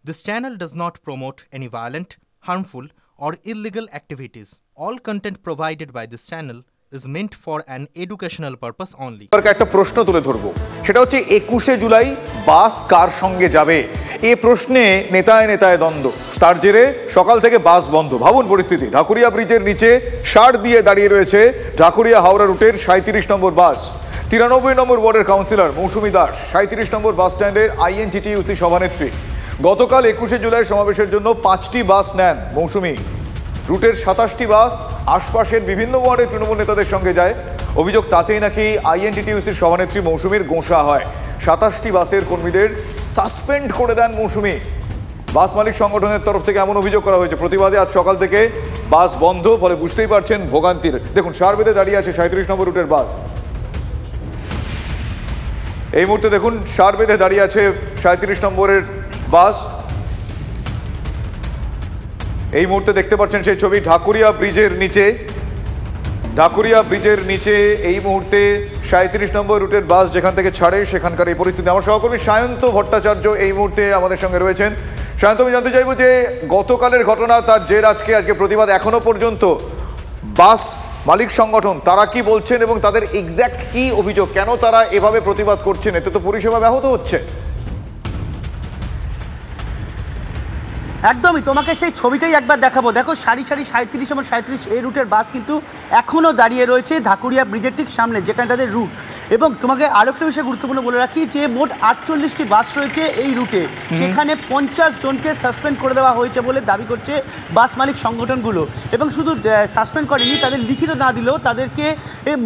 This channel does not promote any violent, harmful, or illegal activities. All content provided by this channel is meant for an educational purpose only. একটা প্রশ্ন তুলে ধরবো, সেটা হচ্ছে 21শে জুলাই বাস কার সঙ্গে যাবে। এই প্রশ্নে নেতায় নেতায় দ্বন্দ্ব। তার জেরে সকাল থেকে বাস বন্ধ। ভাবুন পরিস্থিতি, ঢাকুরিয়া ব্রিজের নিচে ষাঁড় দিয়ে দাঁড়িয়ে রয়েছে ঢাকুরিয়া হাওড়া রুটের 37 নম্বর বাস। 93 নম্বর ওয়ার্ডের কাউন্সিলর মৌসুমী দাস 37 নম্বর বাস স্ট্যান্ডের INTTUC সভানেত্রী। গতকাল 21শে জুলাই সমাবেশের জন্য 5টি বাস নেন মৌসুমী। রুটের 27টি বাস আশপাশের বিভিন্ন ওয়ার্ডের তৃণমূল নেতাদের সঙ্গে যায়। অভিযোগ তাতেই নাকি INTTUCর সভানেত্রী মৌসুমীর গোঁসা হয়। 27টি বাসের কর্মীদের সাসপেন্ড করে দেন মৌসুমী। বাস মালিক সংগঠনের তরফ থেকে এমন অভিযোগ করা হয়েছে। প্রতিবাদে আজ সকাল থেকে বাস বন্ধ, ফলে বুঝতেই পারছেন ভোগান্তির। দেখুন, সার বেঁধে দাঁড়িয়ে আছে 37 নম্বর রুটের বাস। এই মুহূর্তে দেখুন, সার বেঁধে দাঁড়িয়ে আছে 37 নম্বরের বাস। এই মুহূর্তে দেখতে পাচ্ছেন সেই ছবি ঢাকুরিয়া ব্রিজের নিচে। ঢাকুরিয়া ব্রিজের নিচে এই মুহূর্তে 37 নম্বর রুটের বাস যেখান থেকে ছাড়ে সেখানকার এই পরিস্থিতি। আমার সহকর্মী সায়ন্ত ভট্টাচার্য এই মুহূর্তে আমাদের সঙ্গে রয়েছেন। সায়ন্ত, আমি জানতে চাইবো যে গতকালের ঘটনা, তার জের আজকে প্রতিবাদ, এখনো পর্যন্ত বাস মালিক সংগঠন তারা কি বলছেন এবং তাদের এক্স্যাক্ট কি অভিযোগ, কেন তারা এভাবে প্রতিবাদ করছেন? এতে তো পরিষেবা ব্যাহত হচ্ছে। একদমই, তোমাকে সেই ছবিটাই একবার দেখাবো। দেখো, সারি 37 এবং 37 এই রুটের বাস কিন্তু এখনও দাঁড়িয়ে রয়েছে ঢাকুরিয়া ব্রিজের ঠিক সামনে, যেখানে তাদের রুট। এবং তোমাকে আরও একটা বিষয় গুরুত্বপূর্ণ বলে রাখি যে মোট 48টি বাস রয়েছে এই রুটে, সেখানে 50 জনকে সাসপেন্ড করে দেওয়া হয়েছে বলে দাবি করছে বাস মালিক সংগঠনগুলো। এবং শুধু সাসপেন্ড করেনি, তাদের লিখিত না দিলেও তাদেরকে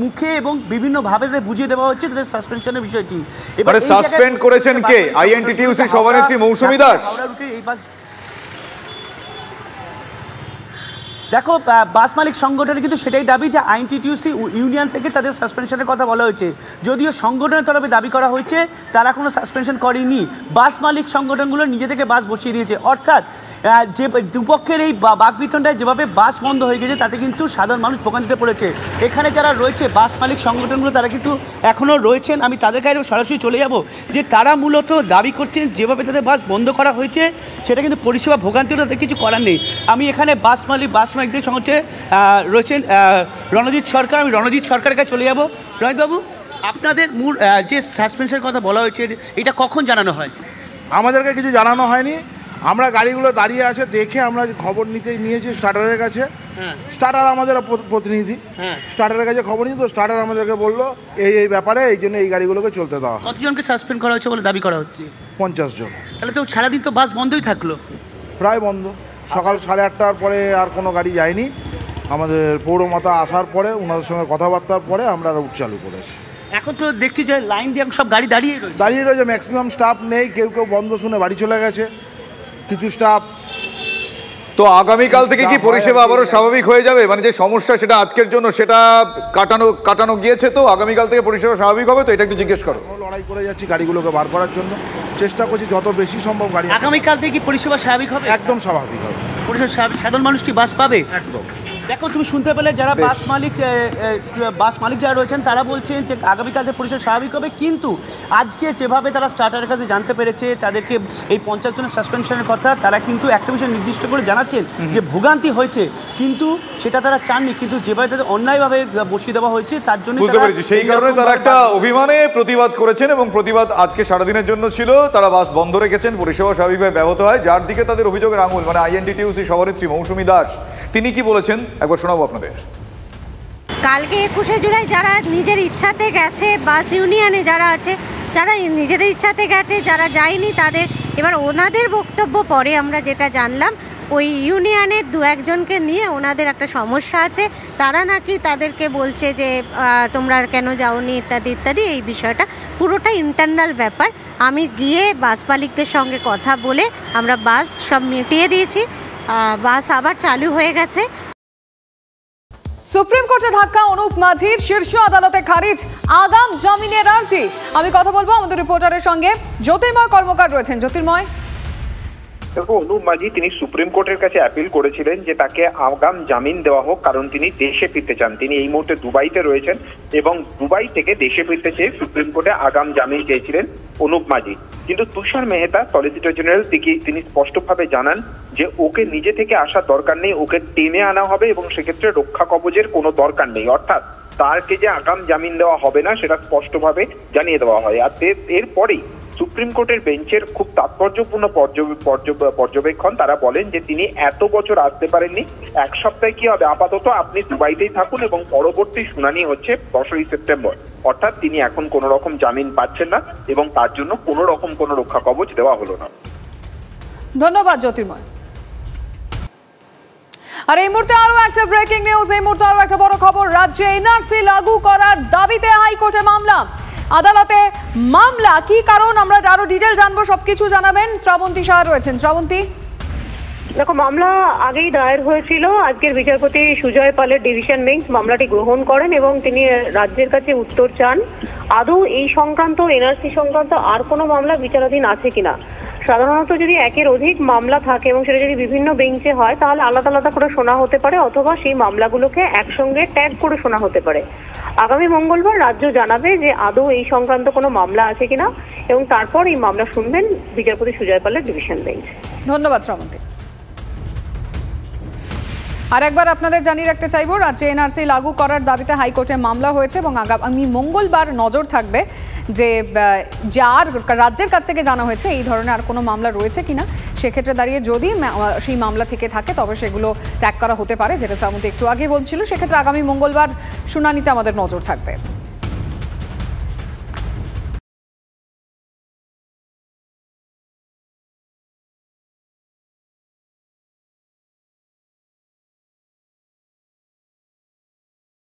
মুখে এবং বিভিন্নভাবে বুঝিয়ে দেওয়া হচ্ছে তাদের সাসপেনশনের বিষয়টি। এবারে সাসপেন্ড করেছেন কে? INTTUC সভানেত্রী মৌসুমী দাস। এই বাস দেখো, বাস মালিক সংগঠনের কিন্তু সেটাই দাবি যে INTTUC ইউনিয়ন থেকে তাদের সাসপেনশনের কথা বলা হয়েছে, যদিও সংগঠনের তরফে দাবি করা হয়েছে তারা কোনো সাসপেনশন করেনি। বাস মালিক সংগঠনগুলো নিজে থেকে বাস বসিয়ে দিয়েছে। অর্থাৎ যে দুপক্ষের এই বাকবিতণ্ডায় যেভাবে বাস বন্ধ হয়ে গেছে, তাতে কিন্তু সাধারণ মানুষ ভোগান্তিতে পড়েছে। এখানে যারা রয়েছে বাস মালিক সংগঠনগুলো, তারা কিন্তু এখনও রয়েছেন। আমি তাদের কাছে সরাসরি চলে যাব যে তারা মূলত দাবি করছেন যেভাবে তাদের বাস বন্ধ করা হয়েছে সেটা কিন্তু পরিষেবা ভোগান্তিও তাদের কিছু করার নেই। আমি এখানে বাস মালিকদের সঙ্গে রয়েছেন রণজিৎ সরকার। আমি রণজিৎ সরকারের কাছে চলে যাব। রণজিৎবাবু, আপনাদের মূল যে সাসপেনশনের কথা বলা হয়েছে, এটা কখন জানানো হয়? আমাদেরকে কিছু জানানো হয়নি। আমরা গাড়িগুলো দাঁড়িয়ে আছে দেখে আমরা খবর নিয়েছি স্টার্টারের কাছে। স্টার্টার আমাদের প্রতিনিধি, স্টার্টারের কাছে খবর নিই, তো স্টার্টার আমাদেরকে বললো এই ব্যাপারে, এই জন্য এই গাড়িগুলোকে চলতে দেওয়া। কতজনকে সাসপেন্ড করা হয়েছে বলে দাবি করা হচ্ছে? 50 জন। তাহলে তো সারাদিন তো বাস বন্ধই থাকলো। প্রায় বন্ধ। সকাল 8:30টার পরে আর কোনো গাড়ি যায়নি। আমাদের পৌরমাতা আসার পরে, ওনাদের সঙ্গে কথাবার্তার পরে আমরা রুট চালু করেছি। এখন তো দেখছি যে লাইন দিয়ে সব গাড়ি দাঁড়িয়ে রয়েছে। ম্যাক্সিমাম স্টাফ নেই, কেউ বন্ধ শুনে বাড়ি চলে গেছে, কিছু স্টাফ। তো আগামীকাল থেকে কি পরিষেবা আবারও স্বাভাবিক হয়ে যাবে? মানে যে সমস্যা সেটা আজকের জন্য সেটা কাটানো গিয়েছে, তো আগামীকাল থেকে পরিষেবা স্বাভাবিক হবে তো? এটা একটু জিজ্ঞেস করো। লড়াই করে যাচ্ছি গাড়িগুলোকে বার করার জন্য, চেষ্টা করছি যত বেশি সম্ভব গাড়ি। আগামীকাল থেকে কি পরিষেবা স্বাভাবিক হবে? একদম স্বাভাবিক হবে পরিষেবা। সাধারণ মানুষ কি বাস পাবে? একদম। দেখো, তুমি শুনতে পেলে যারা বাস মালিক যারা রয়েছেন তারা বলছেন যে আগামীকাল থেকে পরিষেবা স্বাভাবিক হবে। কিন্তু আজকে যেভাবে তারা স্টার্টারের কাছে জানতে পেরেছে তাদেরকে এই 50 জনের সাসপেনশনের কথা, তারা কিন্তু একটা বিষয় নির্দিষ্ট করে জানাচ্ছেন যে ভোগান্তি হয়েছে, কিন্তু সেটা তারা চাননি। কিন্তু যেভাবে তাদের অন্যায়ভাবে বসিয়ে দেওয়া হয়েছে তার জন্য বুঝতে পেরেছি, সেই কারণে তারা একটা অভিমানে প্রতিবাদ করেছেন এবং প্রতিবাদ আজকে সারাদিনের জন্য ছিল। তারা বাস বন্ধ রেখেছেন, পরিষেবা স্বাভাবিকভাবে ব্যাহত হয়। যার দিকে তাদের অভিযোগের আঙুল, মানে INTTUC সভানেত্রী মৌসুমী দাস, তিনি কি বলেছেন একবার শোনাবো আপনাদের। কালকে 21শে জুলাই যারা নিজের ইচ্ছাতে গেছে, বাস ইউনিয়নে যারা আছে, যারা নিজেদের ইচ্ছাতে গেছে, যারা যায়নি তাদের, এবার ওনাদের বক্তব্য পরে আমরা যেটা জানলাম, ওই ইউনিয়নের 2-1 জনকে নিয়ে ওনাদের একটা সমস্যা আছে। তারা নাকি তাদেরকে বলছে যে তোমরা কেন যাওনি ইত্যাদি ইত্যাদি। এই বিষয়টা পুরোটা ইন্টারনাল ব্যাপার। আমি গিয়ে বাস মালিকদের সঙ্গে কথা বলে আমরা বাস সব মিটিয়ে দিয়েছি, বাস আবার চালু হয়ে গেছে। সুপ্রিম কোর্টে ধাক্কা অনুপ মাঝির, শীর্ষ আদালতে খারিজ আগাম জামিনের আর্জি। আমি কথা বলবো আমাদের রিপোর্টারের সঙ্গে, জ্যোতির্ময় কর্মকার রয়েছেন। জ্যোতির্ময়, দেখো, অনুপ মাঝি তিনি সুপ্রিম কোর্টের কাছে অ্যাপিল করেছিলেন যে তাকে আগাম জামিন দেওয়া হোক, কারণ তিনি দেশে ফিরতে চান। তিনি এই মুহূর্তে দুবাইতে রয়েছেন এবং দুবাই থেকে দেশে ফিরতে চেয়ে সুপ্রিম কোর্টে আগাম জামিন চেয়েছিলেন অনুপ মাঝি। কিন্তু তুষার মেহতা সলিসিটর জেনারেল তিনি স্পষ্টভাবে জানান যে ওকে নিজে থেকে আসার দরকার নেই, ওকে টেনে আনা হবে এবং সেক্ষেত্রে রক্ষা কবচের কোনো দরকার নেই, অর্থাৎ তারকে যে আগাম জামিন দেওয়া হবে না সেটা স্পষ্টভাবে জানিয়ে দেওয়া হয়। আর এরপরেই সুপ্রিম কোর্টের বেঞ্চের খুব তাৎপর্যপূর্ণ পর্যবেক্ষণ, তারা বলেন যে তিনি এত বছর আসতে পারেননি, এক সপ্তাহে কি হবে, আপাতত আপনি দুবাইতেই থাকুন এবং পরবর্তী শুনানি হচ্ছে 10ই সেপ্টেম্বর, অর্থাৎ তিনি এখন কোনো রকম জামিন পাচ্ছেন না এবং তার জন্য কোনো রকম কোনো রক্ষা কবচ দেওয়া হলো না। ধন্যবাদ জ্যোতির্ময়। আর এই মুহূর্তে আরো একটা ব্রেকিং নিউজ, এই মুহূর্তে আরো একটা বড় খবর, রাজ্যে এনআরসি লাগু করার দাবিতে হাইকোর্টে মামলা, আদালতে মামলা। কি কারণ, আমরা আরো ডিটেল জানবো, সবকিছু জানাবেন শ্রাবন্তী শাহ রয়েছেন। শ্রাবন্তী, দেখো, মামলা আগেই দায়ের হয়েছিল। আজকের বিচারপতি সুজয় পালের ডিভিশন বেঞ্চ মামলাটি গ্রহণ করেন এবং তিনি রাজ্যের কাছে উত্তর চান আদৌ এই সংক্রান্ত এনআরসি সংক্রান্ত আর কোনো মামলা বিচারাধীন আছে কিনা। সাধারণত যদি একের অধিক মামলা থাকে এবং সেটা যদি বিভিন্ন বেঞ্চে হয় তাহলে আলাদা আলাদা করে শোনা হতে পারে, অথবা সেই মামলাগুলোকে একসঙ্গে ট্যাগ করে শোনা হতে পারে। আগামী মঙ্গলবার রাজ্য জানাবে যে আদৌ এই সংক্রান্ত কোনো মামলা আছে কিনা এবং তারপর এই মামলা শুনবেন বিচারপতি সুজয় পালের ডিভিশন বেঞ্চ। ধন্যবাদ শ্রাবন্তী। আর একবার আপনাদের জানিয়ে রাখতে চাইব, রাজ্যে এনআরসি লাগু করার দাবিতে হাইকোর্টে মামলা হয়েছে এবং আগামী মঙ্গলবার নজর থাকবে যে যার রাজ্যের কাছ থেকে জানা হয়েছে এই ধরনের আর কোনো মামলা রয়েছে কিনা। সেক্ষেত্রে দাঁড়িয়ে যদি সেই মামলা থেকে থাকে তবে সেগুলো ত্যাগ করা হতে পারে, যেটা শ্রাবন্তী একটু আগে বলছিল। সেক্ষেত্রে আগামী মঙ্গলবার শুনানিতে আমাদের নজর থাকবে।